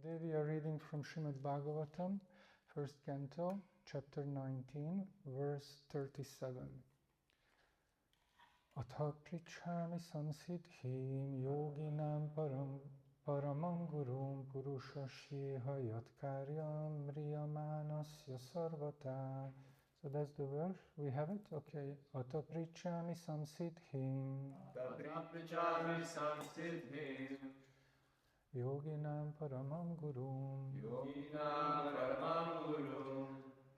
Today we are reading from Srimad Bhagavatam, first canto, chapter 19, verse 37. Atha prichhami samsiddhim yoginam paramam gurum purushasyeha yatkaryam mriyamanasya sarvata. So that's the verse. We have it? Okay. Atha prichhami samsiddhim. Atha prichhami samsiddhim. Yoginam paramam gurum. Yoginam paramam gurum.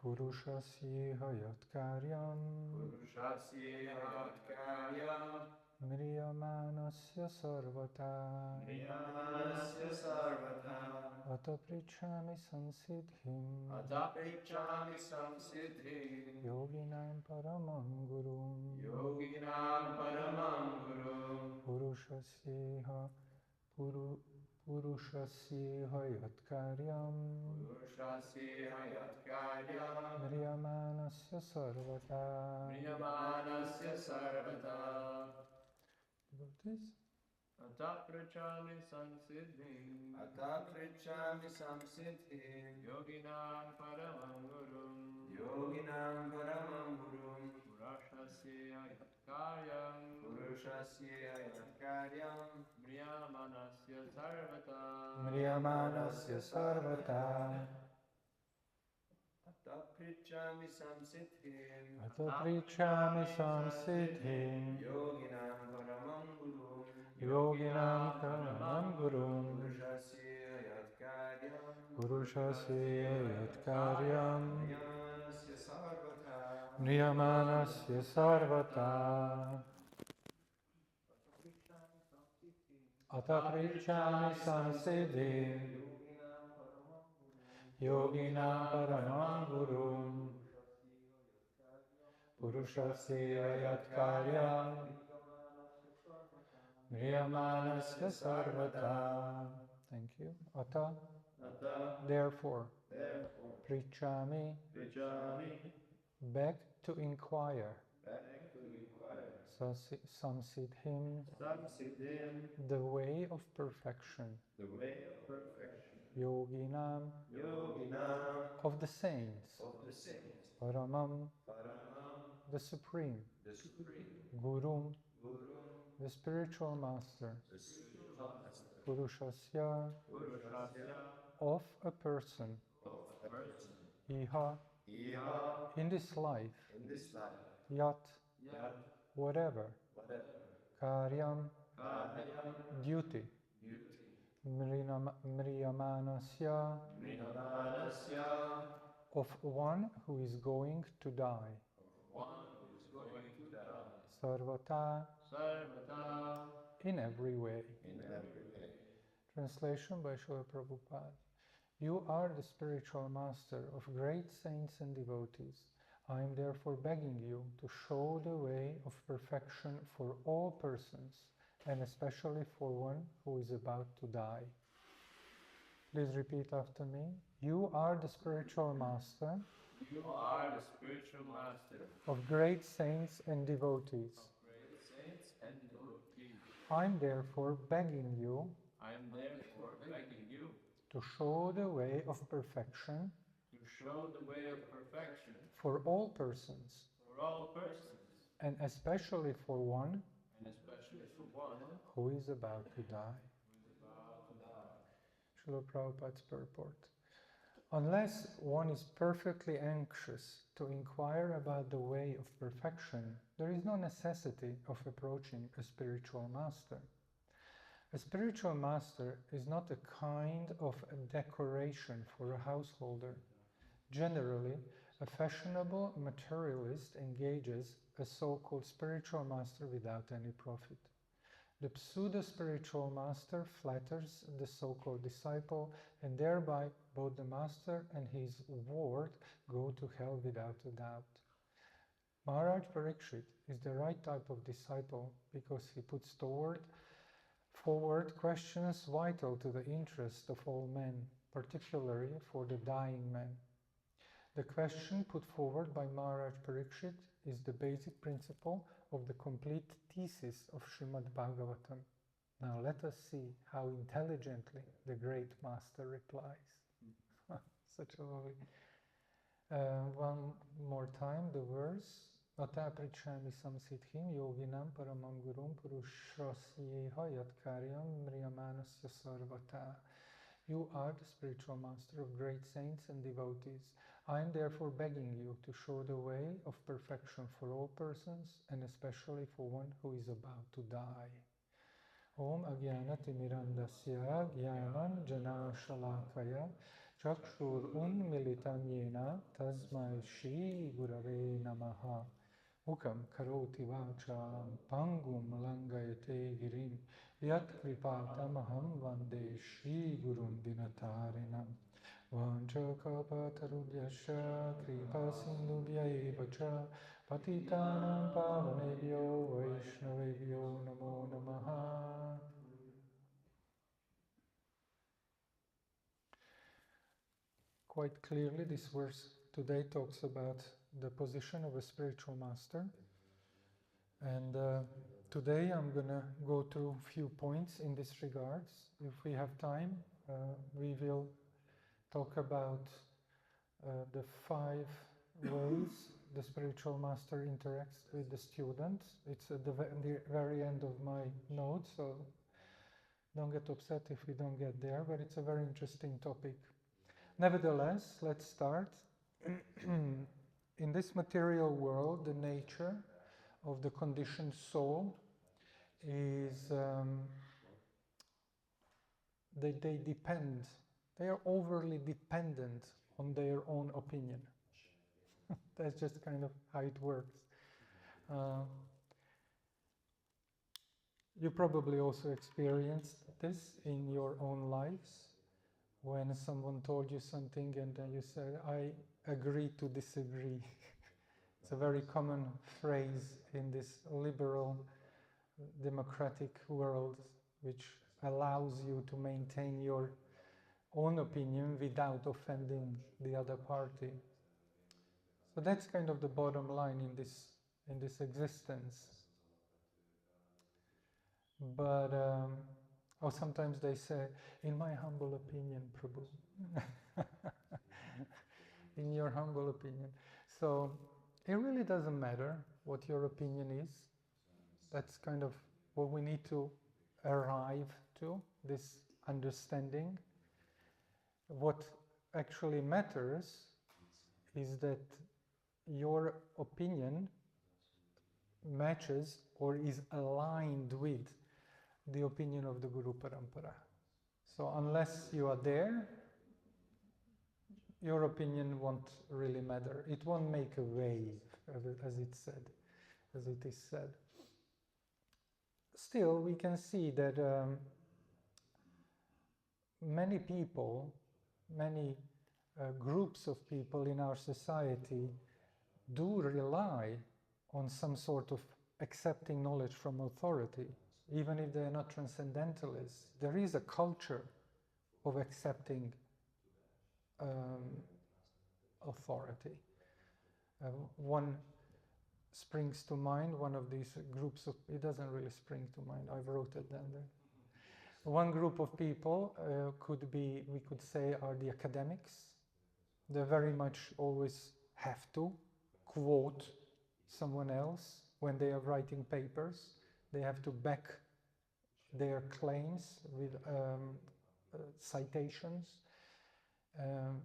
Purushasyeha yatkaryam. Purushasyeha yatkaryam. Mriyamanasya sarvata. Mriyamanasya sarvata. Atha prichhami samsiddhim. Atha prichhami samsiddhim. Yoginam paramam gurum. Yoginam paramam gurum. Purushasyeha yatkaryam. Purushasyeha yatkaryam. Mriyamanasya sarvata. Mriyamanasya sarvata. Devotees? Atha prichhami samsiddhim. Atha prichhami samsiddhim. Yoginam paramam gurum. Yoginam paramam gurum. Purushasyeha yatkaryam. Purushasyeha yatkaryam. Mriyamanasya sarvata. Mriyamanasya sarvata. Atha prichhami samsiddhim. Atha prichhami samsiddhim. Yoginam paramam gurum. Yoginam paramam gurum. Purushasyeha yatkaryam. Purushasyeha yatkaryam. Mriyamanasya sarvata. Mriyamanasya sarvata. Atha prichhami samsiddhim. Yoginam paramam gurum. Purushasya yatkaryam. Mriyamanasya sarvata. Thank you. Atha, therefore, prichhami, beg to inquire. Samsiddhim, the way of perfection. Yoginam, of the saints. Paramam, the supreme. Gurum, the spiritual master. Purushasya, of a person. Iha, in this life. Yat, whatever. Karyam, duty. Mriyamanasya, of one who is going to die. Sarvata, in every way. Translation by Srila Prabhupada. You are the spiritual master of great saints and devotees. I am therefore begging you to show the way of perfection for all persons, and especially for one who is about to die. Please repeat after me. You are the spiritual master. You are the spiritual master Of great saints and devotees. I am therefore begging you to show the way of perfection for all persons, and especially for one who is about to die. Srila Prabhupada's purport. Unless one is perfectly anxious to inquire about the way of perfection, there is no necessity of approaching a spiritual master. A spiritual master is not a kind of a decoration for a householder. Generally, a fashionable materialist engages a so-called spiritual master without any profit. The pseudo-spiritual master flatters the so-called disciple, and thereby both the master and his ward go to hell without a doubt. Maharaj Parikshit is the right type of disciple because he puts forward questions vital to the interest of all men, particularly for the dying man. The question put forward by Maharaj Parikshit is the basic principle of the complete thesis of Srimad Bhagavatam. Now let us see how intelligently the great master replies. Such a lovely. One more time, the verse. Ata prichami samsiddhim yoginam paramam gurum purushasyeha yatkaryam mriyamanasya sarvata. You are the spiritual master of great saints and devotees. I am therefore begging you to show the way of perfection for all persons, and especially for one who is about to die. Om Agyanati Mirandasya Gyanan Jana Shalakaya Chakshur Unmilitam Yena Tasmai Shri Gurave Namaha. Mukam Karoti Vacham Pangum Langayate Girim Yat Kripatamaham Vande Shri Gurum Dinatarinam. Vanchakapatarubhyascha Kripa Sindhubhya Evacha Patitanam Pavanebhyo Vaishnavebhyo Namo Namaha. Quite clearly, this verse today talks about the position of a spiritual master. And today I'm going to go through a few points in this regards. If we have time, we will talk about the 5 ways the spiritual master interacts with the student. It's at the very end of my notes, so don't get upset if we don't get there, but it's a very interesting topic. Nevertheless, let's start. In this material world, the nature of the conditioned soul is they depend, they are overly dependent on their own opinion. That's just kind of how it works. You probably also experienced this in your own lives, when someone told you something and then you said, I agree to disagree. It's a very common phrase in this liberal, democratic world, which allows you to maintain your own opinion without offending the other party. So that's kind of the bottom line in this existence. But sometimes they say, in my humble opinion, Prabhu. In your humble opinion. So it really doesn't matter what your opinion is. That's kind of what we need to arrive to, this understanding. What actually matters is that your opinion matches or is aligned with the opinion of the Guru Parampara. So unless you are there, your opinion won't really matter. It won't make a wave, as it is said. Still, we can see that many people, many groups of people in our society do rely on some sort of accepting knowledge from authority. Even if they are not transcendentalists, there is a culture of accepting authority. One springs to mind, one of these groups of, it doesn't really spring to mind, I've wrote it down there. One group of people we could say are the academics. They very much always have to quote someone else when they are writing papers. They have to back their claims with citations.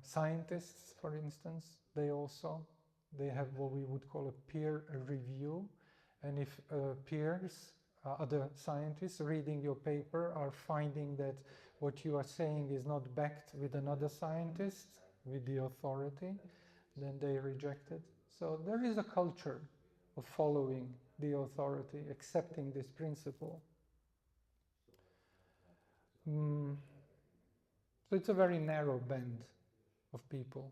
Scientists, for instance, they have what we would call a peer review. And if peers, other scientists reading your paper are finding that what you are saying is not backed with another scientist, with the authority, then they reject it. So there is a culture of following the authority, accepting this principle. So it's a very narrow band of people.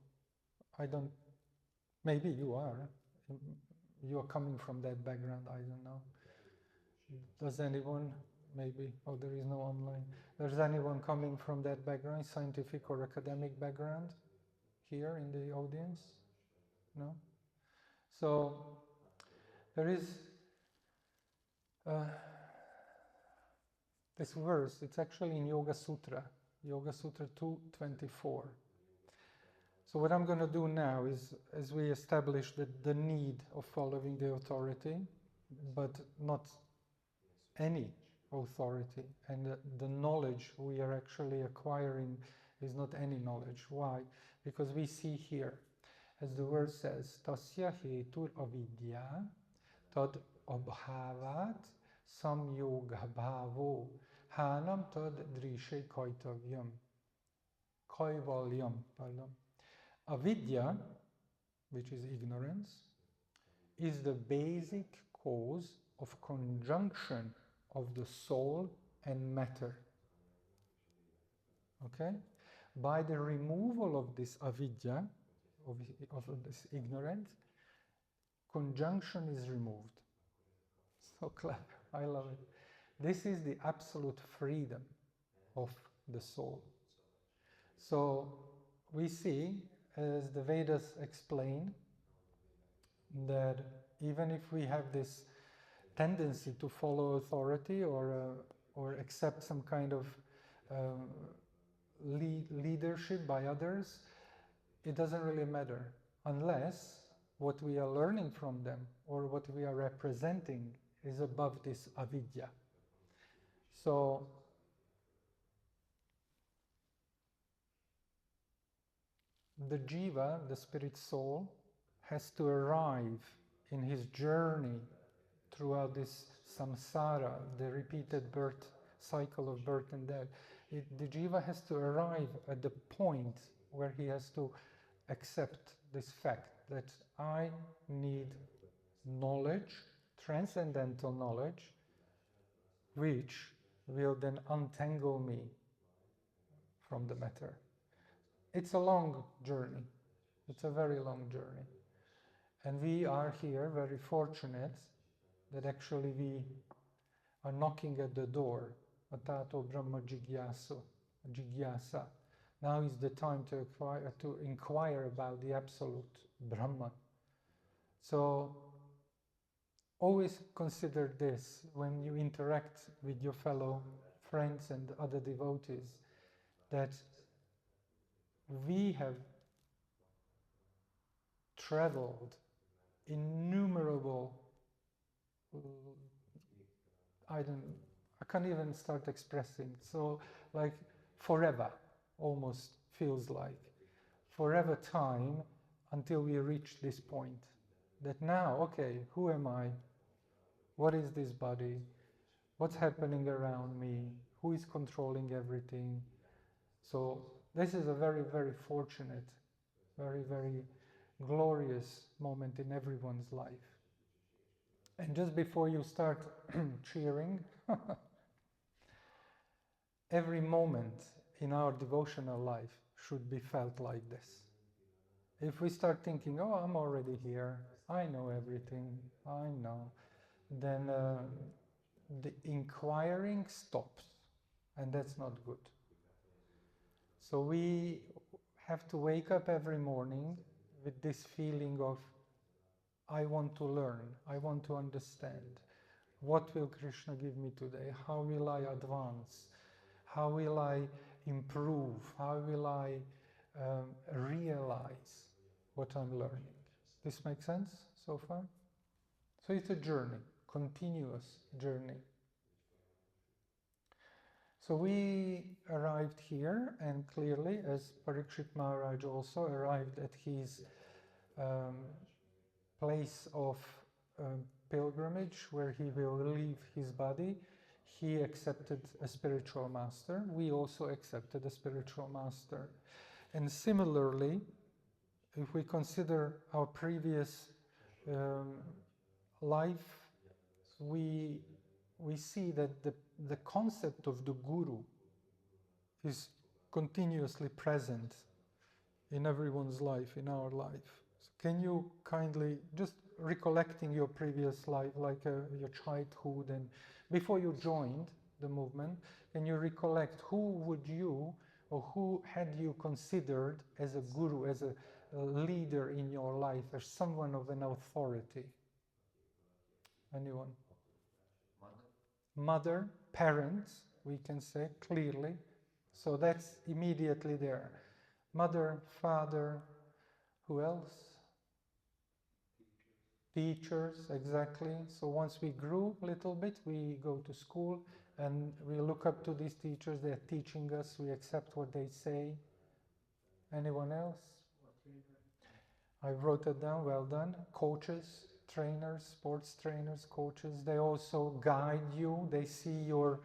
Maybe you are coming from that background, I don't know. Does anyone, maybe, there is no online. Does anyone coming from that background, scientific or academic background, here in the audience? No? So there is This verse, it's actually in Yoga Sutra 224. So what I'm going to do now is, as we establish the need of following the authority, but not any authority, and the knowledge we are actually acquiring is not any knowledge. Why? Because we see here, as the verse says, tasya hetur avidya tad abhavat samyoga bhavo hanam tad drishe kaivalyam. Avidya, which is ignorance, is the basic cause of conjunction of the soul and matter. Okay? By the removal of this avidya, of this ignorance, conjunction is removed. So clever, I love it. This is the absolute freedom of the soul. So we see, as the Vedas explain, that even if we have this tendency to follow authority or accept some kind of leadership by others, it doesn't really matter unless what we are learning from them or what we are representing is above this avidya. So the jiva, the spirit soul, has to arrive in his journey throughout this samsara, the repeated birth cycle of birth and death. The jiva has to arrive at the point where he has to accept this fact that I need knowledge, transcendental knowledge, which will then untangle me from the matter. It's a long journey. It's a very long journey. And we are here very fortunate that actually we are knocking at the door. Atato Brahma Jigyasa. Now is the time to inquire about the absolute Brahman. So always consider this when you interact with your fellow friends and other devotees, that we have traveled innumerable, I can't even start expressing, so like forever almost feels like, forever time until we reach this point, that now, okay, who am I? What is this body? What's happening around me? Who is controlling everything? So this is a very, very fortunate, very, very glorious moment in everyone's life. And just before you start cheering, every moment in our devotional life should be felt like this. If we start thinking, oh, I'm already here, I know everything, I know, then the inquiring stops, and that's not good. So we have to wake up every morning with this feeling of, I want to learn, I want to understand. What will Krishna give me today? How will I advance? How will I improve? How will I realize what I'm learning? This makes sense so far? So it's a journey, continuous journey. So we arrived here, and clearly, as Parikshit Maharaj also arrived at his place of pilgrimage, where he will leave his body, he accepted a spiritual master. We also accepted a spiritual master. And similarly, if we consider our previous life, we see that the concept of the guru is continuously present in everyone's life, in our life. So can you kindly, just recollecting your previous life, like your childhood, and before you joined the movement, can you recollect who would you, or who had you considered as a guru, as a leader in your life, as someone of an authority? Anyone? Mother, parents, we can say clearly. So that's immediately there. Mother, father, who else? Teachers, exactly. So once we grew a little bit, we go to school and we look up to these teachers. They're teaching us. We accept what they say. Anyone else? I wrote it down. Well done. Coaches, trainers, sports trainers, coaches. They also guide you. They see your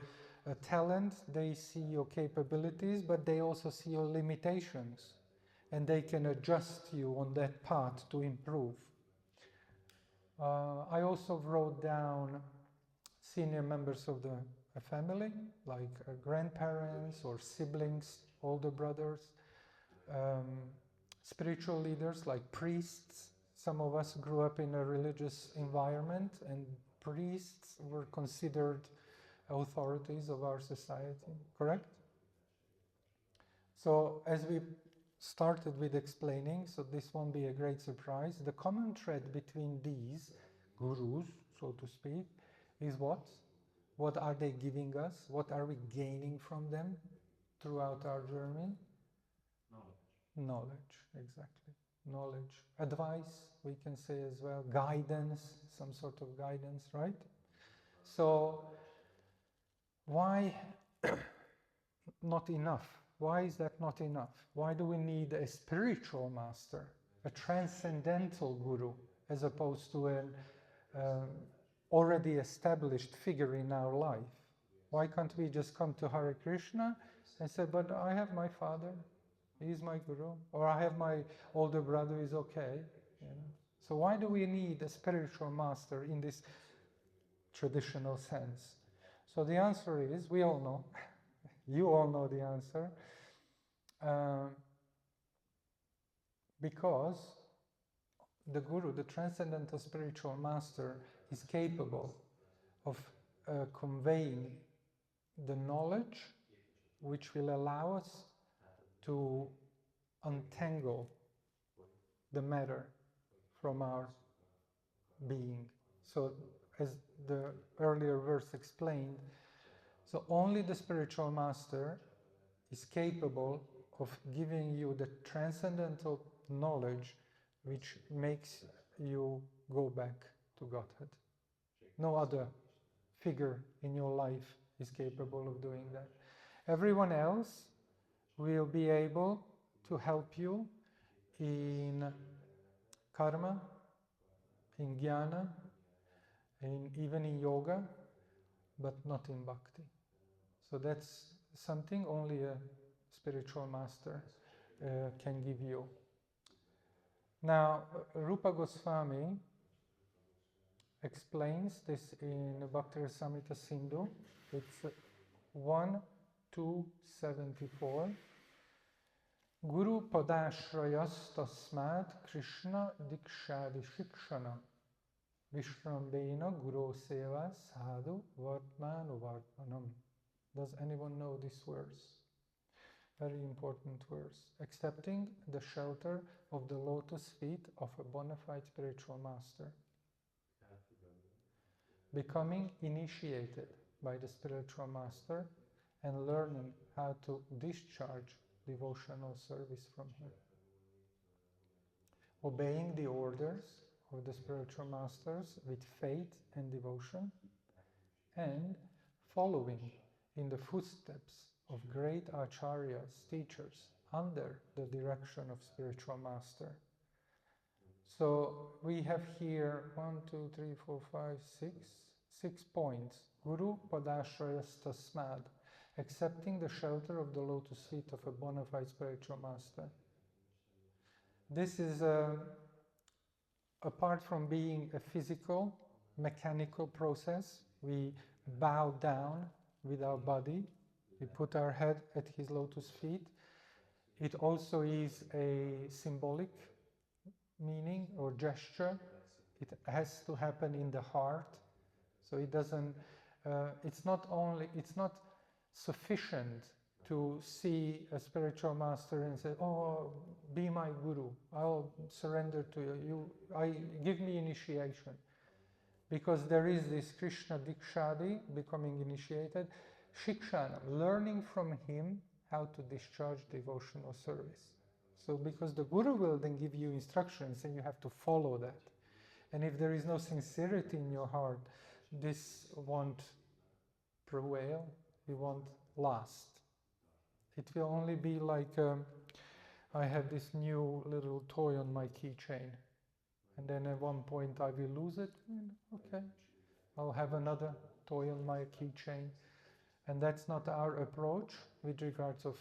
talent. They see your capabilities, but they also see your limitations. And they can adjust you on that path to improve. I also wrote down senior members of the family, like grandparents or siblings, older brothers, spiritual leaders like priests. Some of us grew up in a religious environment, and priests were considered authorities of our society, correct? So as we started with explaining, so this won't be a great surprise, the common thread between these gurus, so to speak, is what? What are they giving us? What are we gaining from them throughout our journey? Knowledge, exactly. Knowledge. Advice, we can say as well. Guidance, some sort of guidance, right? So, why not enough? Why is that not enough? Why do we need a spiritual master, a transcendental guru, as opposed to an already established figure in our life? Why can't we just come to Hare Krishna and say, but I have my father, he's my guru, or I have my older brother, he's okay. You know? So why do we need a spiritual master in this traditional sense? So the answer is, we all know, you all know the answer, because the guru, the transcendental spiritual master, is capable of conveying the knowledge which will allow us to untangle the matter from our being. So as the earlier verse explained, so only the spiritual master is capable of giving you the transcendental knowledge which makes you go back to Godhead. No other figure in your life is capable of doing that. Everyone else will be able to help you in karma, in jnana, even in yoga, but not in bhakti. So that's something only a spiritual master can give you. Now, Rupa Goswami explains this in Bhakti Rasamrita Sindhu. It's 1.274. Guru padashrayas tasmad Krishna dikshadi shikshana Vishrambena Guru Seva Sadhu Vartmanu Vartmanam. Does anyone know this verse? Very important verse. Accepting the shelter of the lotus feet of a bona fide spiritual master. Becoming initiated by the spiritual master and learning how to discharge devotional service from him. Obeying the orders of the spiritual masters with faith and devotion, and following in the footsteps of great acharyas, teachers, under the direction of spiritual master. So we have here 6 points. Guru padashrayas tasmad, accepting the shelter of the lotus feet of a bona fide spiritual master. This is apart from being a physical, mechanical process, we bow down with our body, we put our head at his lotus feet. It also is a symbolic meaning or gesture. It has to happen in the heart. So it doesn't, it's not sufficient to see a spiritual master and say, oh, be my guru, I'll surrender to you, give me initiation. Because there is this Krishna Dikshadi, becoming initiated, Shikshanam, learning from him how to discharge devotional service. So because the Guru will then give you instructions and you have to follow that. And if there is no sincerity in your heart, this won't prevail, it won't last. It will only be like, I have this new little toy on my keychain, and then at one point I will lose it. Okay, I'll have another toy on my keychain. And that's not our approach with regards of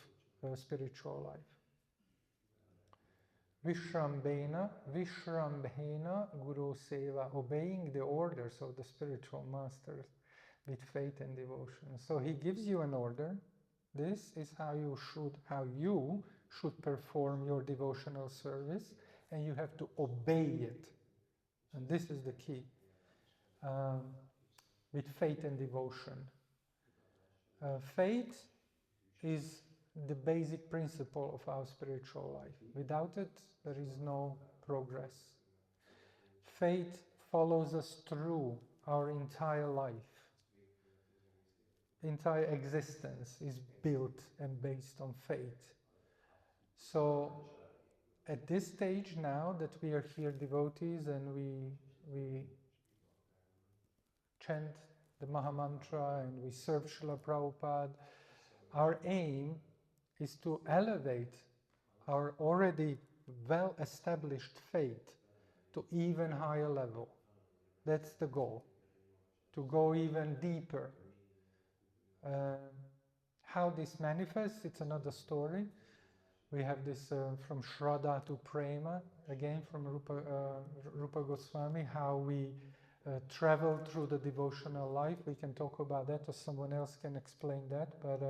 spiritual life. Vishrambhena Guru Seva, obeying the orders of the spiritual masters with faith and devotion. So he gives you an order. This is how you should perform your devotional service, and you have to obey it. And this is the key. With faith and devotion. Faith is the basic principle of our spiritual life. Without it, there is no progress. Faith follows us through our entire life. Entire existence is built and based on faith. So, at this stage now that we are here devotees and we chant the Mahamantra and we serve Srila Prabhupada, our aim is to elevate our already well-established faith to even higher level. That's the goal, to go even deeper. How this manifests, it's another story. We have this from Shraddha to Prema, again from Rupa Goswami, how we travel through the devotional life. We can talk about that, or someone else can explain that, but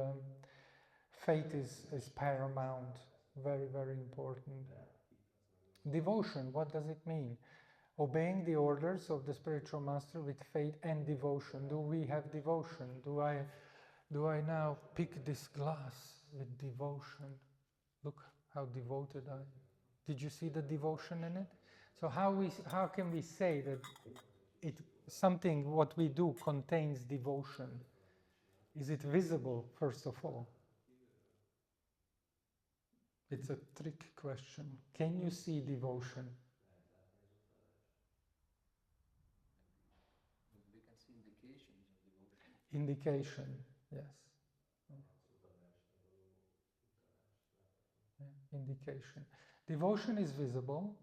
faith is paramount, very, very important. Devotion, what does it mean? Obeying the orders of the spiritual master with faith and devotion. Do we have devotion? Do I now pick this glass with devotion? Look how devoted I am. Did you see the devotion in it? So how can we say that something what we do contains devotion? Is it visible, first of all? It's a trick question. Can you see devotion? We can see indications of devotion. Indication, yes. Yeah, indication. Devotion is visible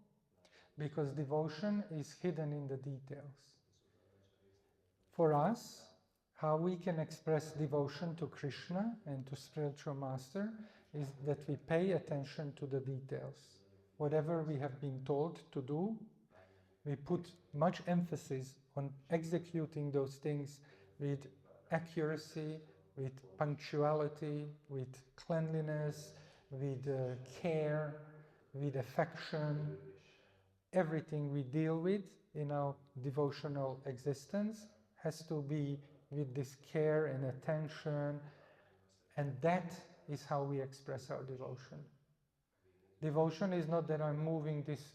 because devotion is hidden in the details. For us, how we can express devotion to Krishna and to spiritual master is that we pay attention to the details. Whatever we have been told to do, we put much emphasis on executing those things with accuracy, with punctuality, with cleanliness, with care, with affection. Everything we deal with in our devotional existence has to be with this care and attention, and that is how we express our devotion. Devotion is not that I'm moving this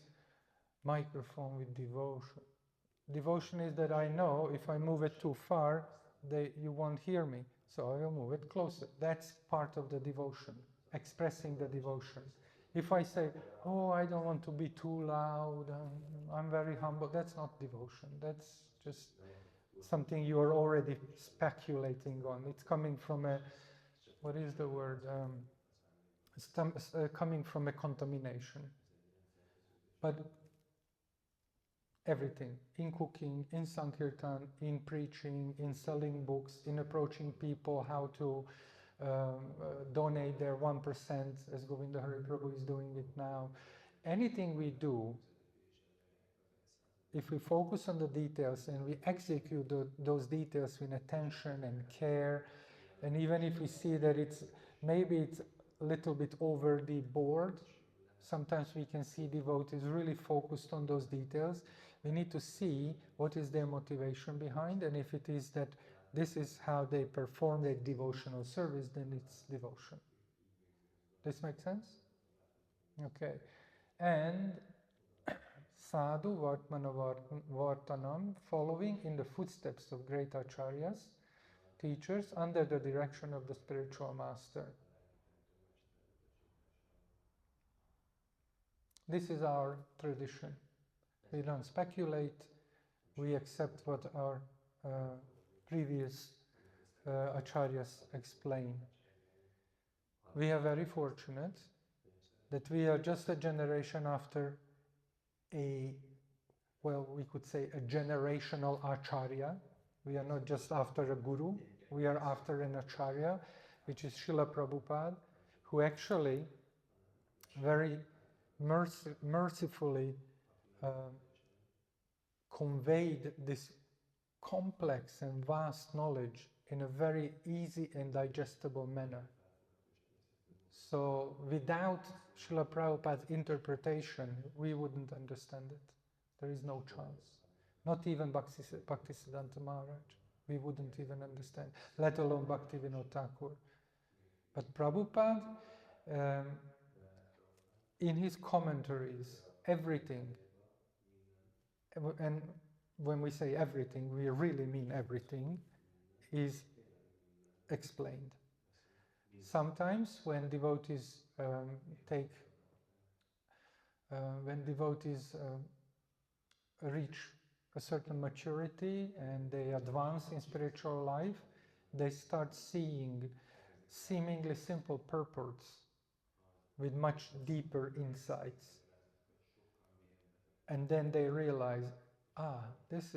microphone with devotion. Devotion is that I know if I move it too far, you won't hear me, so I will move it closer. That's part of the devotion, expressing the devotion. If I say, oh, I don't want to be too loud, I'm very humble, that's not devotion. That's just something you are already speculating on. It's coming from a, what is the word? Coming from a contamination. But everything, in cooking, in Sankirtan, in preaching, in selling books, in approaching people, how to donate their 1%, as Govinda Hari Prabhu is doing it now. Anything we do, if we focus on the details and we execute those details with attention and care, and even if we see that maybe it's a little bit over the board, sometimes we can see devotees really focused on those details. We need to see what is their motivation behind, and if it is that this is how they perform their devotional service, then it's devotion. This makes sense? Okay. And sadhu vartmana vartanam, following in the footsteps of great acharyas, teachers under the direction of the spiritual master. This is our tradition. We don't speculate, we accept what our previous acharyas explain. We are very fortunate that we are just a generation after we could say a generational acharya. We are not just after a guru, we are after an acharya, which is Srila Prabhupada, who actually very mercifully conveyed this complex and vast knowledge in a very easy and digestible manner. So without Srila Prabhupada's interpretation, we wouldn't understand it. There is no chance. Not even Bhaktisiddhanta Maharaj. We wouldn't even understand, let alone Bhaktivinoda Thakur. But Prabhupada, in his commentaries, everything, and when we say everything, we really mean everything, is explained. Sometimes when devotees reach a certain maturity and they advance in spiritual life, they start seeing seemingly simple purports with much deeper insights. And then they realize, this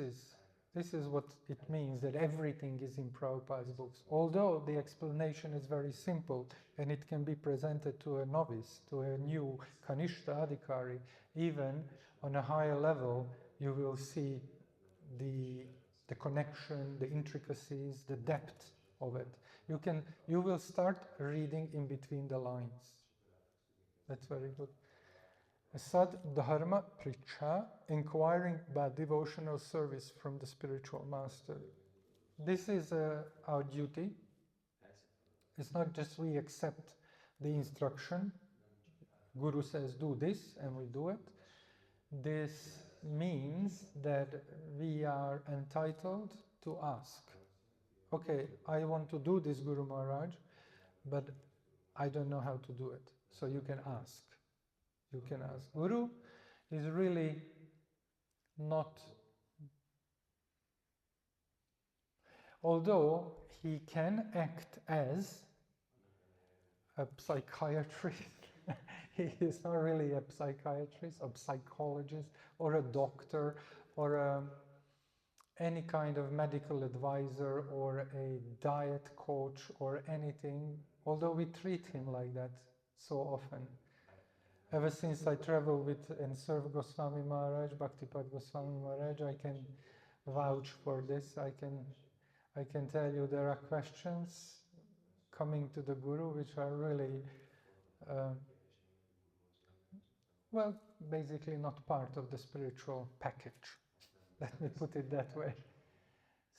is what it means that everything is in Prabhupada's books. Although the explanation is very simple and it can be presented to a novice, to a new Kanishta Adhikari, even on a higher level, you will see the connection, the intricacies, the depth of it. You will start reading in between the lines. That's very good. Sad Dharma Pricha, inquiring about devotional service from the spiritual master. This is our duty. It's not just we accept the instruction. Guru says do this and we do it. This means that we are entitled to ask. Okay, I want to do this, Guru Maharaj, but I don't know how to do it. So you can ask. You can ask. Guru is really not, although he can act as a psychiatrist, he is not really a psychiatrist, a psychologist, or a doctor, or any kind of medical advisor, or a diet coach, or anything, although we treat him like that so often. Ever since I travel with and serve Goswami Maharaj, Bhaktipad Goswami Maharaj, I can vouch for this. I can tell you there are questions coming to the Guru which are really, basically not part of the spiritual package. Let me put it that way.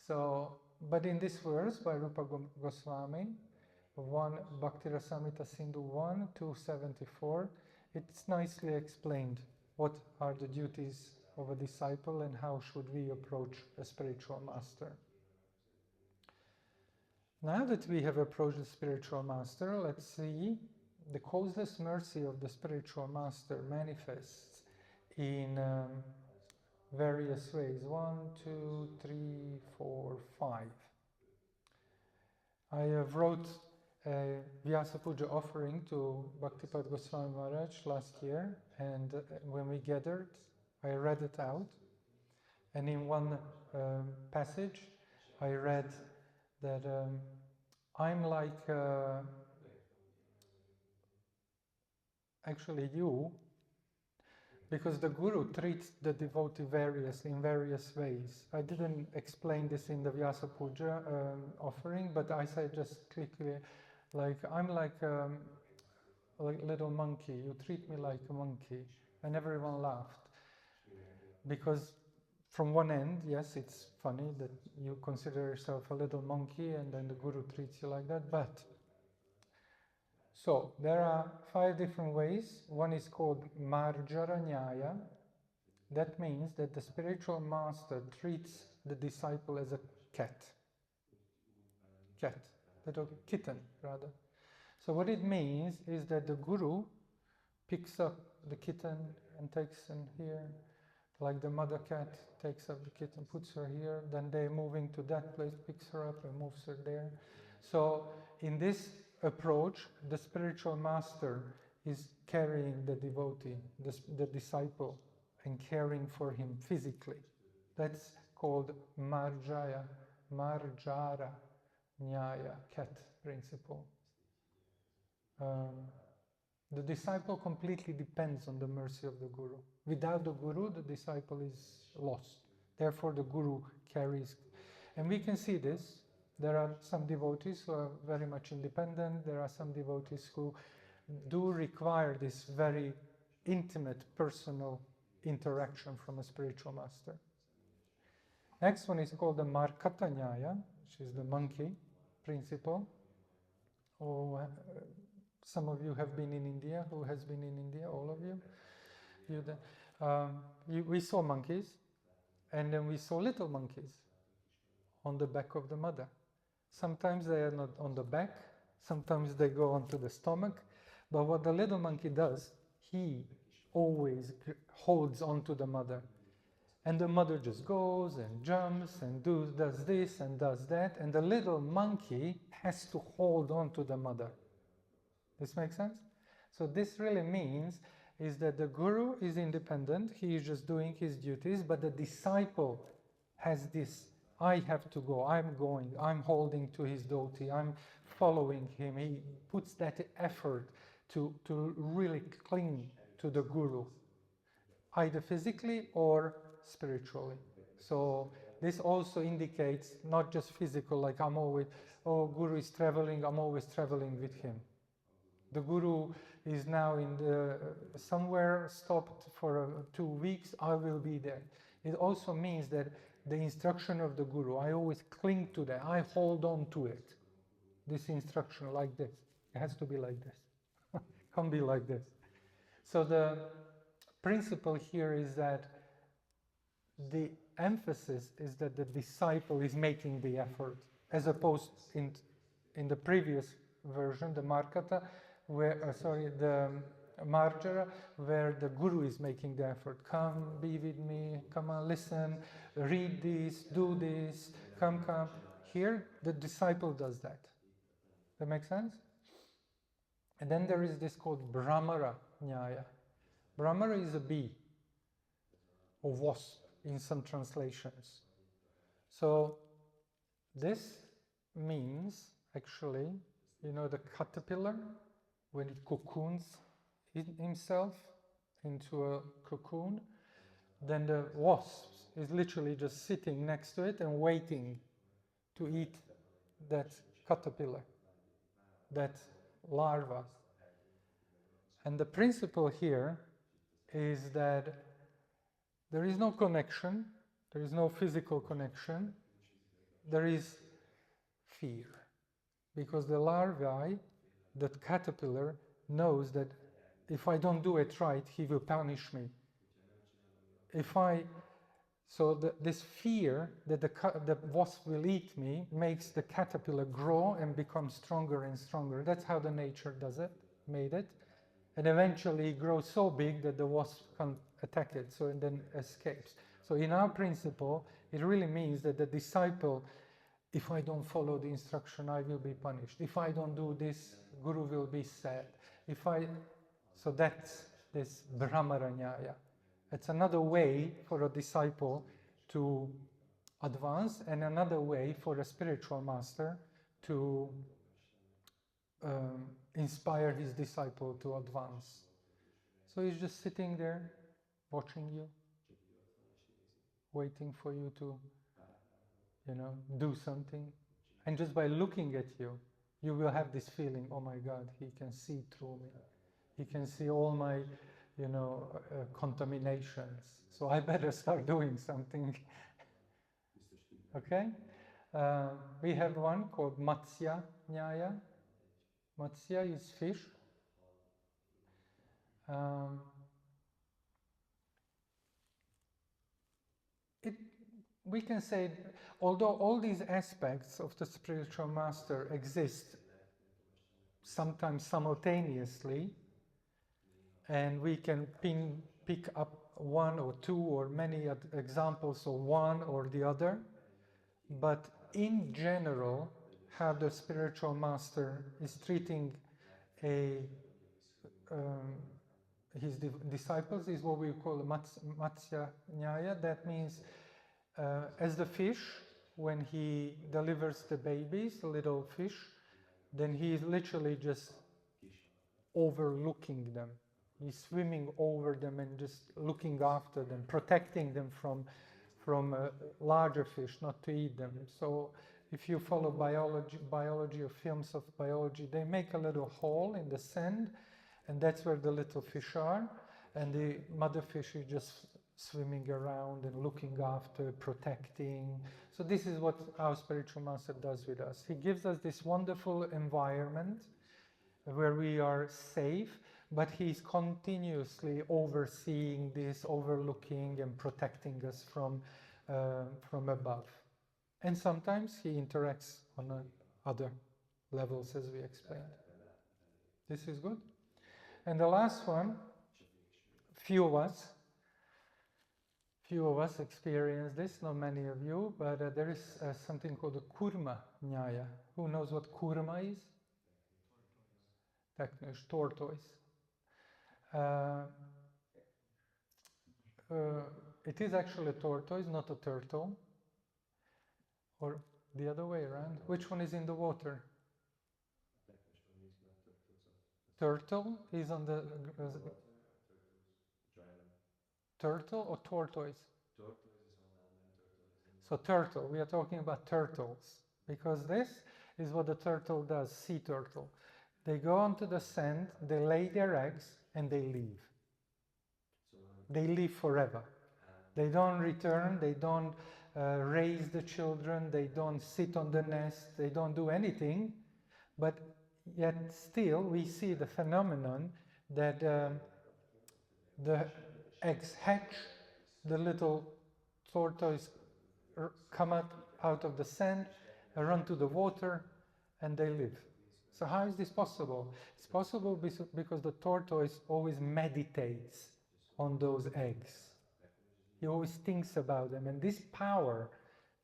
So, but in this verse by Rupa Goswami, Bhakti Rasamrita Sindhu 1, 274, it's nicely explained what are the duties of a disciple and how should we approach a spiritual master. Now that we have approached the spiritual master, let's see the causeless mercy of the spiritual master manifests in various ways. 1, 2, 3, 4, 5. I have wrote a Vyasa Puja offering to Bhaktipad Goswami Maharaj last year, and when we gathered, I read it out. And in one passage, I read that I'm like actually you, because the Guru treats the devotee in various ways. I didn't explain this in the Vyasa Puja offering, but I said just quickly, like, I'm like a little monkey, you treat me like a monkey. And everyone laughed. Because from one end, yes, it's funny that you consider yourself a little monkey and then the Guru treats you like that, but so there are 5 different ways. One is called Marjara Nyaya. That means that the spiritual master treats the disciple as a cat. cat, little kitten rather. So what it means is that the guru picks up the kitten and takes him here, like the mother cat takes up the kitten, puts her here, then they're moving to that place, picks her up and moves her there. So in this approach, the spiritual master is carrying the devotee, the disciple, and caring for him physically. That's called marjaya, marjara, nyaya, cat principle. The disciple completely depends on the mercy of the guru. Without the guru, the disciple is lost. Therefore, the guru carries. And we can see this. There are some devotees who are very much independent. There are some devotees who do require this very intimate, personal interaction from a spiritual master. Next one is called the Markata Nyaya, which is the monkey principle. Some of you have been in India. Who has been in India? All of you? We saw monkeys, and then we saw little monkeys on the back of the mother. Sometimes they are not on the back, sometimes they go onto the stomach, but what the little monkey does, he always holds onto the mother. And the mother just goes and jumps and does this and does that, and the little monkey has to hold on to the mother. This makes sense? So this really means is that the guru is independent, he is just doing his duties, but the disciple has this, I have to go, I'm going, I'm holding to his dhoti, I'm following him. He puts that effort to really cling to the guru, either physically or spiritually. So this also indicates not just physical, like I'm always, oh, guru is traveling, I'm always traveling with him. The guru is now somewhere stopped for 2 weeks, I will be there. It also means that the instruction of the guru, I always cling to that, I hold on to it. This instruction like this, it has to be like this. Can't be like this. So the principle here is that the emphasis is that the disciple is making the effort, as opposed in the previous version, the Markata, the Marjara, where the guru is making the effort. Come, be with me, come on, listen, read this, do this, come. Here, the disciple does that. That makes sense? And then there is this called Brahmara Nyaya. Brahmara is a bee, or wasp in some translations. So this means, actually, the caterpillar, when it cocoons himself into a cocoon, then the wasp is literally just sitting next to it and waiting to eat that caterpillar, that larva. And the principle here is that there is no connection, there is no physical connection, there is fear. Because the larvae, that caterpillar, knows that if I don't do it right, he will punish me. This fear that the wasp will eat me makes the caterpillar grow and become stronger and stronger. That's how the nature made it. And eventually it grows so big that the wasp can't attack it, so it then escapes. So in our principle, it really means that the disciple, if I don't follow the instruction, I will be punished. If I don't do this, guru will be sad. So that's this Brahmaranyaya. It's another way for a disciple to advance, and another way for a spiritual master to inspire his disciple to advance. So he's just sitting there, watching you, waiting for you to, do something. And just by looking at you, you will have this feeling, oh my God, he can see through me. He can see all my, contaminations. So I better start doing something. Okay? We have one called Matsya Nyaya. Matsya is fish. we can say, although all these aspects of the spiritual master exist sometimes simultaneously, and we can pick up one or two or many examples of one or the other, but in general, how the spiritual master is treating his disciples is what we call Matsya Nyaya. That means as the fish, when he delivers the babies, the little fish, then he is literally just overlooking them. He's swimming over them and just looking after them, protecting them from larger fish, not to eat them. So if you follow biology or films of biology, they make a little hole in the sand, and that's where the little fish are, and the mother fish is just swimming around and looking after, protecting. So this is what our spiritual master does with us. He gives us this wonderful environment where we are safe, but he's continuously overseeing this, overlooking and protecting us from above. And sometimes he interacts on other levels, as we explained. This is good. And the last one, few of us experience this, not many of you, but there is something called the kurma nyaya. Who knows what kurma is? Technisch, tortoise. It is actually a tortoise, not a turtle. Or the other way around. Which one is in the water? Turtle is on the... turtle or tortoise? So turtle, we are talking about turtles. Because this is what the turtle does, sea turtle. They go onto the sand, they lay their eggs, and they leave. They live forever. They don't return, they don't raise the children, they don't sit on the nest, they don't do anything, but yet still we see the phenomenon that the eggs hatch, the little tortoise come out of the sand, run to the water, and they live. So how is this possible? It's possible because the tortoise always meditates on those eggs. He always thinks about them, and this power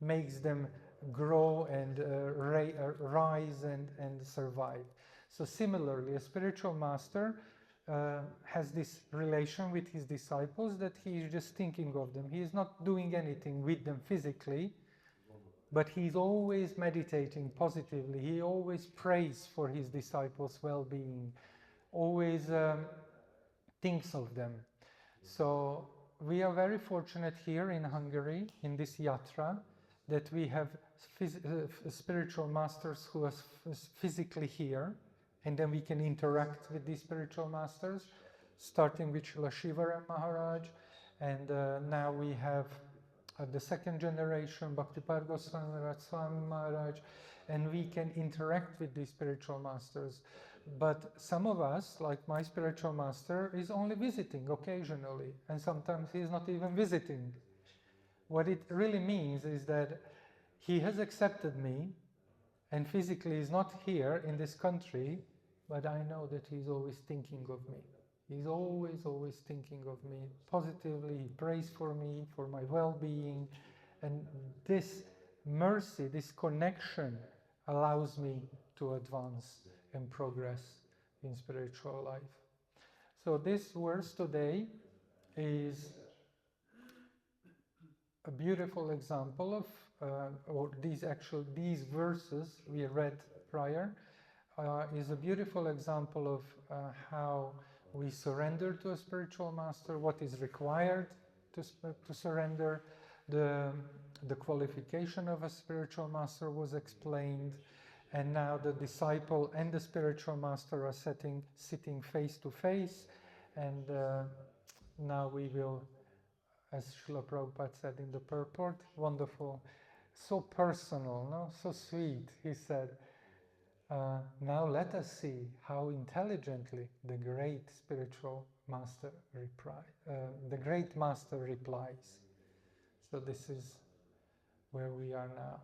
makes them grow and rise and survive. So similarly, a spiritual master has this relation with his disciples that he is just thinking of them. He is not doing anything with them physically, but he's always meditating positively. He always prays for his disciples' well-being, always thinks of them. So we are very fortunate here in Hungary, in this yatra, that we have spiritual masters who are physically here, and then we can interact with these spiritual masters, starting with Srila Shivara Maharaj, and now we have the second generation, Bhaktipada Goswami Swami Maharaj, and we can interact with these spiritual masters. But some of us, like my spiritual master, is only visiting occasionally, and sometimes he is not even visiting. What it really means is that he has accepted me, and physically is not here in this country, but I know that he's always thinking of me. He's always thinking of me positively. He prays for me, for my well-being, and this mercy, this connection allows me to advance and progress in spiritual life. So this verse today is a beautiful example of, or these verses we read prior, is a beautiful example of how we surrender to a spiritual master, what is required to surrender. The qualification of a spiritual master was explained, and now the disciple and the spiritual master are sitting face to face, and now we will, as Srila Prabhupada said in the purport, wonderful, so personal, no? So sweet, he said, now let us see how intelligently the great spiritual master replies. So this is where we are now.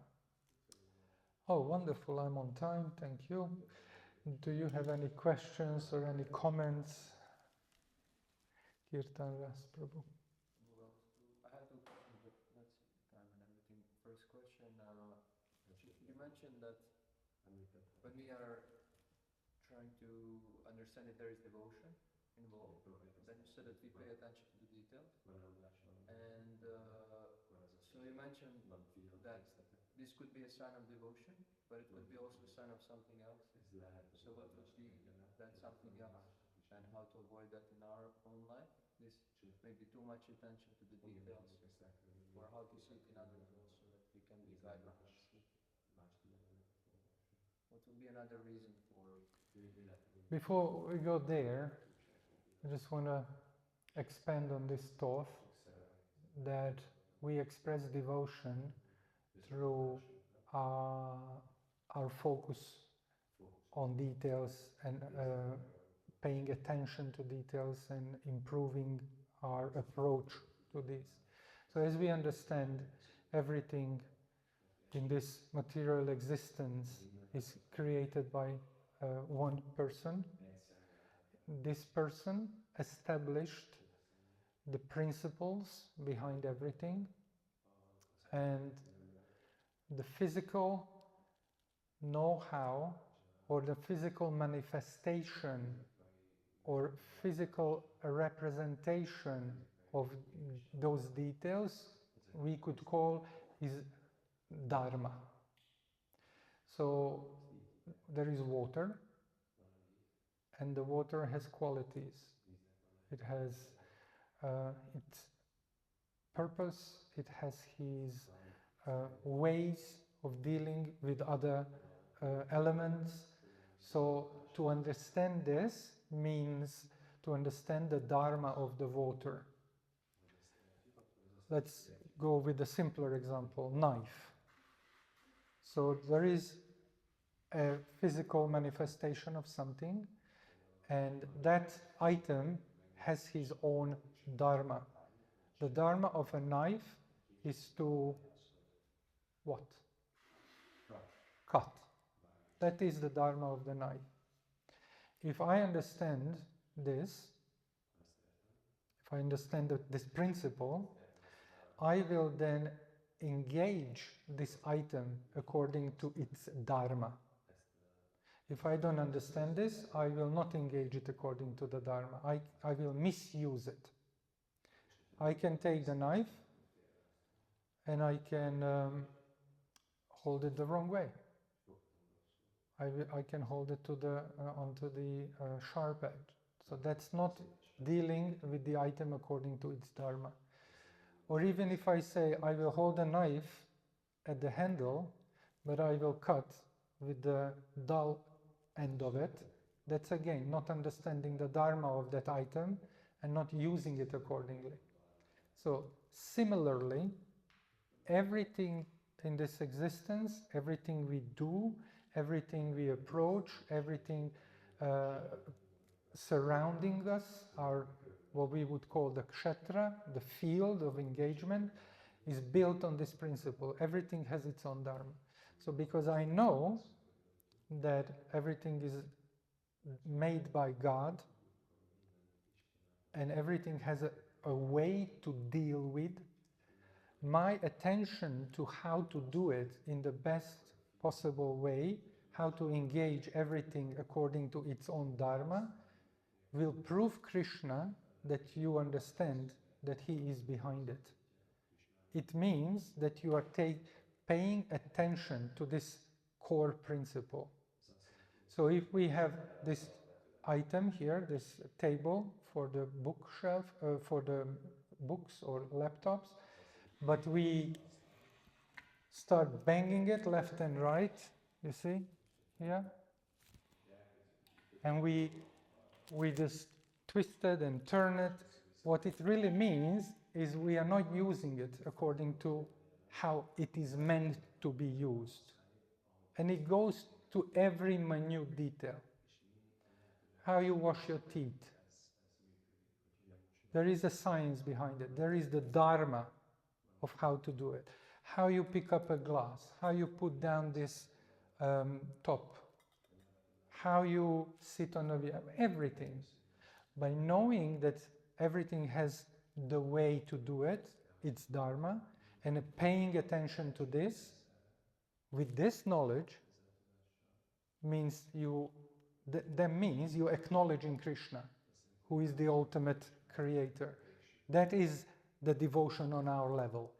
Oh, wonderful, I'm on time, thank you. Do you have any questions or any comments? Kirtan Ras Prabhu. Well, I have two questions, but let's see the time and everything. First question, you mentioned that when we are trying to understand if there is devotion involved, then you said that we pay attention to the details. And so you mentioned that this could be a sign of devotion, but it could be also a sign of something else. So what would be that something else, and how to avoid that in our own life? This maybe too much attention to the details, or how to see it in others also, that we can be guided nicely. What would be another reason for? Before we go there, I just want to expand on this thought that we express devotion through our focus on details and paying attention to details and improving our approach to this. So as we understand, everything in this material existence is created by one person. This person established the principles behind everything, and the physical know-how or the physical manifestation or physical representation of those details we could call is dharma. So there is water, and the water has qualities. It has its purpose, it has his ways of dealing with other elements. So to understand this means to understand the dharma of the water. Let's go with a simpler example, knife. So there is a physical manifestation of something, and that item has his own dharma. The dharma of a knife is to what? Cut. That is the dharma of the knife. If I understand this, if I understand this principle, I will then engage this item according to its dharma. If I don't understand this, I will not engage it according to the dharma. I will misuse it. I can take the knife and I can hold it the wrong way. I can hold it to onto the sharp edge. So that's not dealing with the item according to its dharma. Or even if I say I will hold a knife at the handle, but I will cut with the dull end of it, that's again not understanding the dharma of that item and not using it accordingly. So similarly, everything in this existence, everything we do, everything we approach, everything surrounding us, our what we would call the kshetra, the field of engagement, is built on this principle. Everything has its own dharma. So because I know that everything is made by God and everything has a way to deal with, my attention to how to do it in the best possible way, how to engage everything according to its own dharma, will prove Krishna that you understand that he is behind it. It means that you are paying attention to this core principle. So if we have this item here, this table for the bookshelf, for the books or laptops, but we start banging it left and right, you see, here, and we just twist it and turn it. What it really means is we are not using it according to how it is meant to be used. And it goes to every minute detail. How you wash your teeth. There is a science behind it. There is the dharma of how to do it. how you pick up a glass, how you put down this top, how you sit on everything. By knowing that everything has the way to do it, it's Dharma, and paying attention to this, with this knowledge, means that means you acknowledging Krishna, who is the ultimate creator. That is the devotion on our level.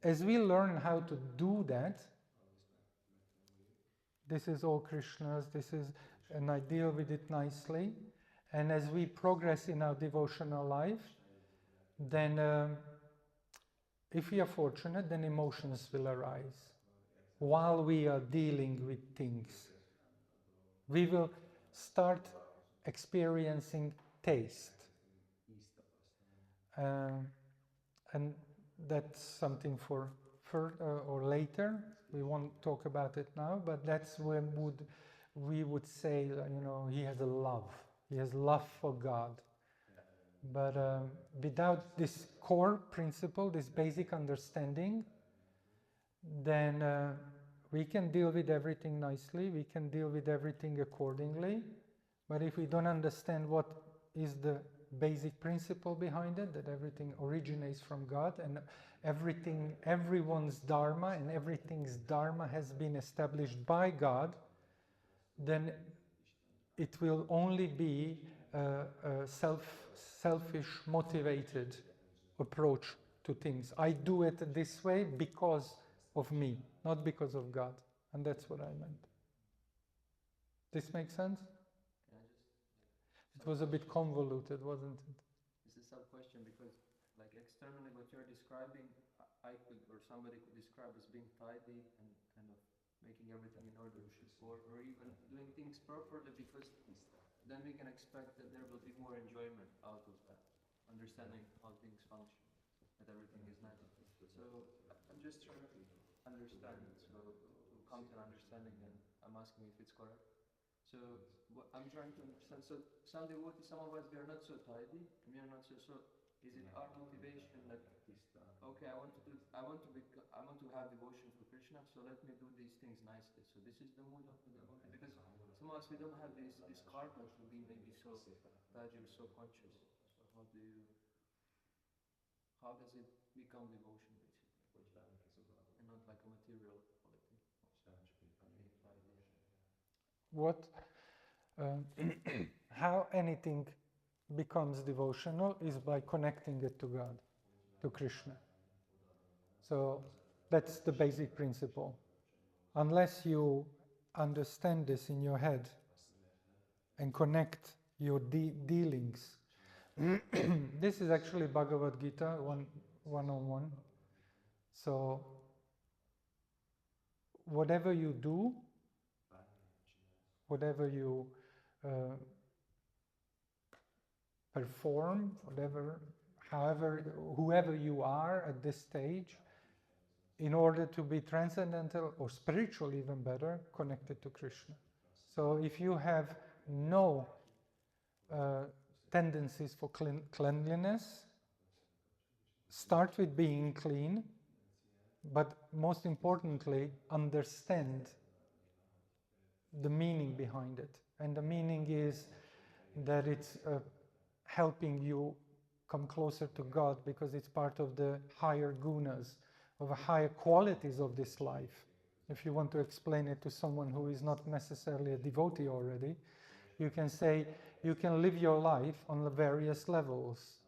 As we learn how to do that, this is all Krishna's, and I deal with it nicely. And as we progress in our devotional life, then if we are fortunate, then emotions will arise while we are dealing with things. We will start experiencing taste. And that's something for or later. We won't talk about it now, but that's when we would say, he has a love. He has love for God. But without this core principle, this basic understanding, then we can deal with everything nicely, we can deal with everything accordingly, but if we don't understand what is the basic principle behind it, that everything originates from God, and everyone's Dharma and everything's Dharma has been established by God, then it will only be a selfish, motivated approach to things. I do it this way because of me, not because of God. And that's what I meant. This makes sense? It was a bit convoluted, wasn't it? This is some question because, like, externally what you're describing, I could, or somebody could describe as being tidy and kind of making everything in order, or even doing things properly, because then we can expect that there will be more enjoyment out of that, understanding how things function, that everything is nice. So I'm just trying to understand, so to come to an understanding, and I'm asking if it's correct. So what I'm trying to understand, so some devotees, some of us, we are not so tidy, and we are not so, is it our motivation that, okay, I want to have devotion for Krishna, so let me do these things nicely. So this is the mood of the devotee, because some of us, we don't have this karma to be maybe so tidy or so conscious. So how does it become devotion, basically, and not like a material quality? How anything becomes devotional is by connecting it to God, to Krishna. So that's the basic principle. Unless you understand this in your head and connect your dealings. This is actually Bhagavad Gita 101. So whatever you do, whatever you perform, whoever you are at this stage, in order to be transcendental or spiritual, even better, connected to Krishna. So if you have no tendencies for cleanliness, start with being clean, but most importantly, understand the meaning behind it. And the meaning is that it's helping you come closer to God, because it's part of the higher gunas, of the higher qualities of this life. If you want to explain it to someone who is not necessarily a devotee already, you can say you can live your life on the various levels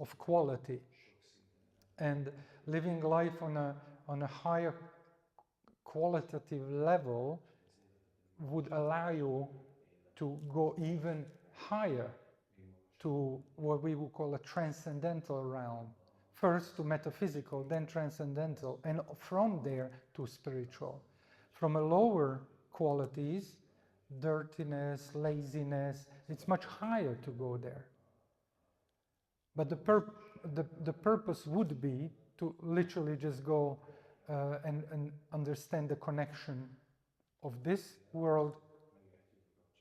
of quality, and living life on a higher qualitative level would allow you to go even higher to what we would call a transcendental realm. First to metaphysical, then transcendental, and from there to spiritual. From a lower qualities, dirtiness, laziness, it's much higher to go there. But the purpose would be to literally just go and understand the connection of this world,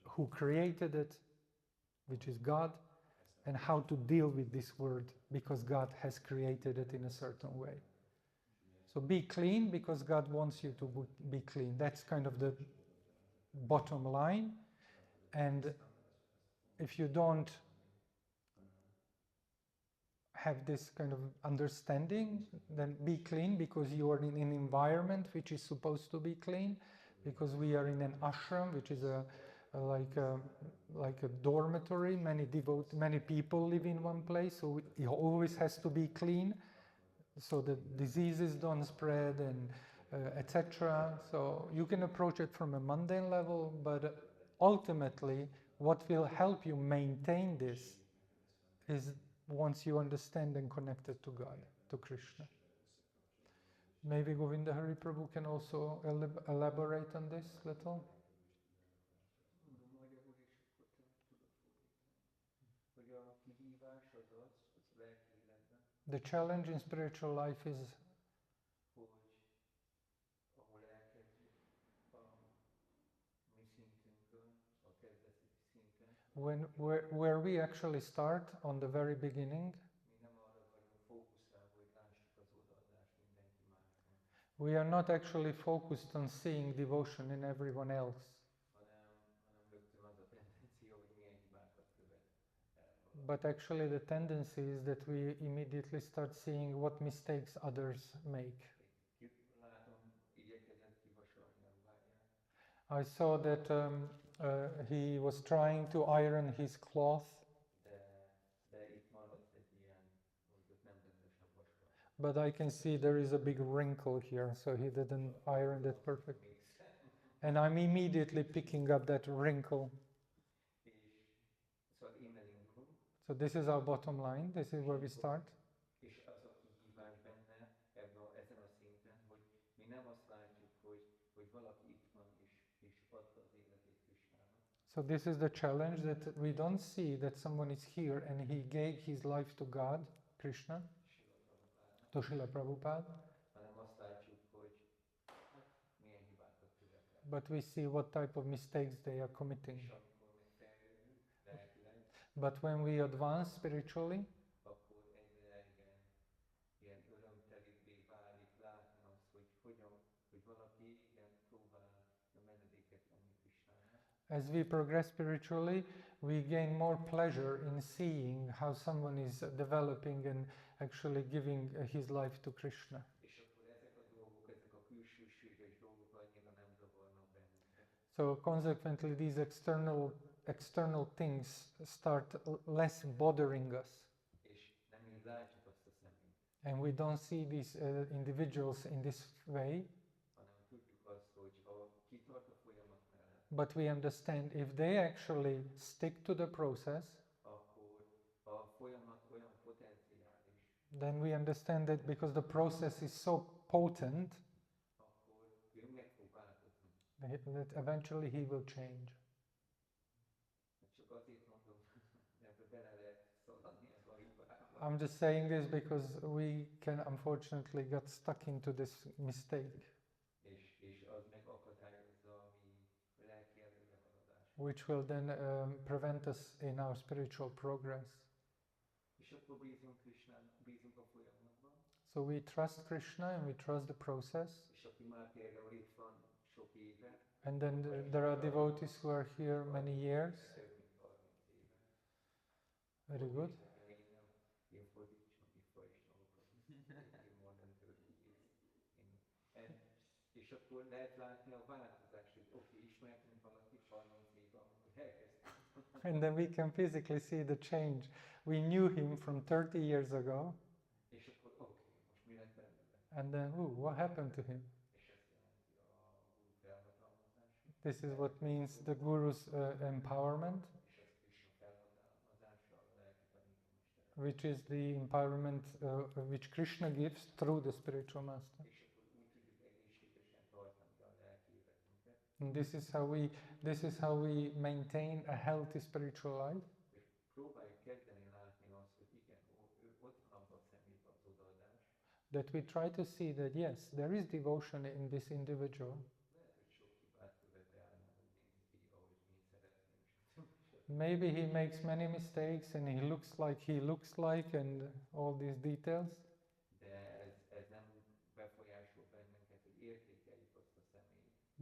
who created it, which is God, and how to deal with this world, because God has created it in a certain way. So be clean because God wants you to be clean. That's kind of the bottom line. And if you don't have this kind of understanding, then be clean because you are in an environment which is supposed to be clean, because we are in an ashram, which is like a dormitory. Many people live in one place, so it always has to be clean, so that diseases don't spread and etc. So you can approach it from a mundane level, but ultimately, what will help you maintain this is once you understand and connect it to God, to Krishna. Maybe Govinda Hari Prabhu can also elaborate on this little. The challenge in spiritual life is where we actually start on the very beginning. We are not actually focused on seeing devotion in everyone else. But actually the tendency is that we immediately start seeing what mistakes others make. I saw that he was trying to iron his cloth, but I can see there is a big wrinkle here, so he didn't iron it perfectly. And I'm immediately picking up that wrinkle. So this is our bottom line, this is where we start. So this is the challenge, that we don't see that someone is here and he gave his life to God, Krishna, to Srila Prabhupada, but we see what type of mistakes they are committing. But when we advance spiritually, as we progress spiritually, we gain more pleasure in seeing how someone is developing and actually giving his life to Krishna. So consequently, these external things start less bothering us. And we don't see these individuals in this way. But we understand if they actually stick to the process, then we understand that because the process is so potent, that eventually he will change. I'm just saying this because we can unfortunately get stuck into this mistake, which will then prevent us in our spiritual progress. So we trust Krishna and we trust the process. And then there are devotees who are here many years. Very good. And then we can physically see the change. We knew him from 30 years ago. And then, what happened to him? This is what means the Guru's empowerment, which is the empowerment which Krishna gives through the spiritual master. And this is how we maintain a healthy spiritual life. That we try to see that yes, there is devotion in this individual. Maybe he makes many mistakes and he looks like and all these details.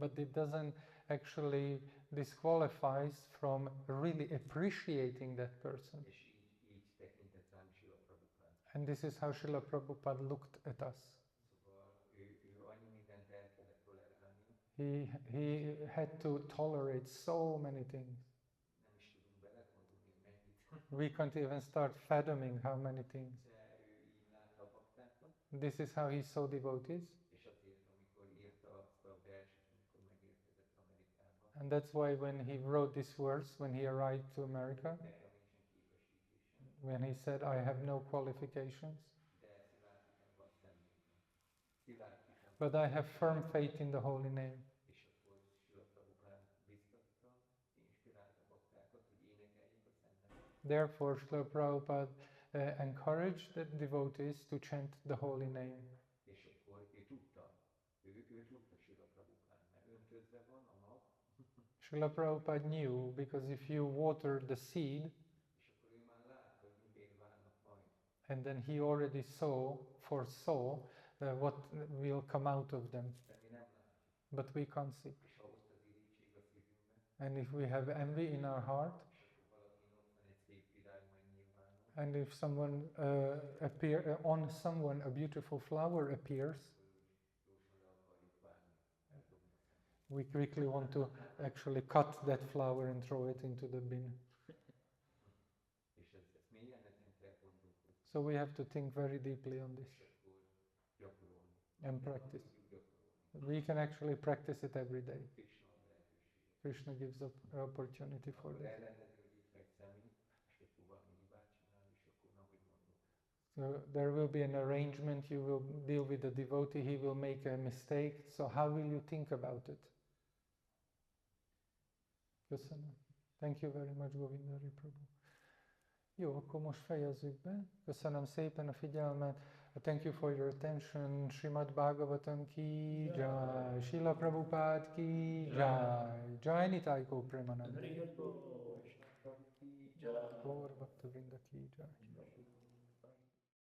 but it doesn't actually disqualifies from really appreciating that person. És így tekintett rám Srila Prabhupád. And this is how Srila Prabhupada looked at us. Szóval ő annyi mindent el kellett tolerálni, He had to tolerate so many things. nem is tudunk belegondolni, mennyit. We can't even start fathoming how many things. De ő így látta a baktákat, This is how he saw devotees. és azért, amikor írta azt a verset, amikor megérkezett Amerikába, And that's why when he wrote this verse, when he arrived to America, nekem nincsen képesítésem, when he said, I have no qualifications, de szilárd hitem van személyben. Szilárd hitem but I have firm faith in the holy name. És akkor Srila Prabhupád biztatta, inspirálta a baktákat, hogy énekeljék a Szent Nevet. Therefore, Srila Prabhupada encouraged the devotees to chant the holy name. És akkor ő tudta Srila Prabhupád, mert öntözve van a nap, Srila Prabhupada knew, because if you water the seed, és akkor ő már látta, hogy mivé válnak majd. and then he already foresaw what will come out of them, De mi nem látjuk. but we can't see. És ha ott az irigység a szívünkben, And if we have envy in our heart, és akkor valakin ott van egy szép virág, majd nyilvánul, and if someone on someone a beautiful flower appears, jósan le akarjuk vágni, eldobni a Szent. we quickly want to actually cut that flower and throw it into the bin. És ezt mélyen ezen kell gondolkozni, So we have to think very deeply on this és akkor gyakorolni. and practice. Tudjuk gyakorolni. We can actually practice it every day. Krishna ad lehetőséget. Krishna gives up opportunity for Akkor this. elrendezi, hogy itt egy személy, és akkor valami hibát csinál, és akkor na, hogy mondok. So there will be an arrangement, you will deal with the devotee, he will make a mistake. So how will you think about it? Köszönöm. Thank you very much, Govindari Prabhu. Jó, akkor most fejezzük be. Köszönöm szépen a figyelmet. Thank you for your attention. Srimad Bhagavatam ki jai. Srila Prabhupada ki jai. Jai Nitai Go Premanand. Gaur Bhakta Vrinda ki jai.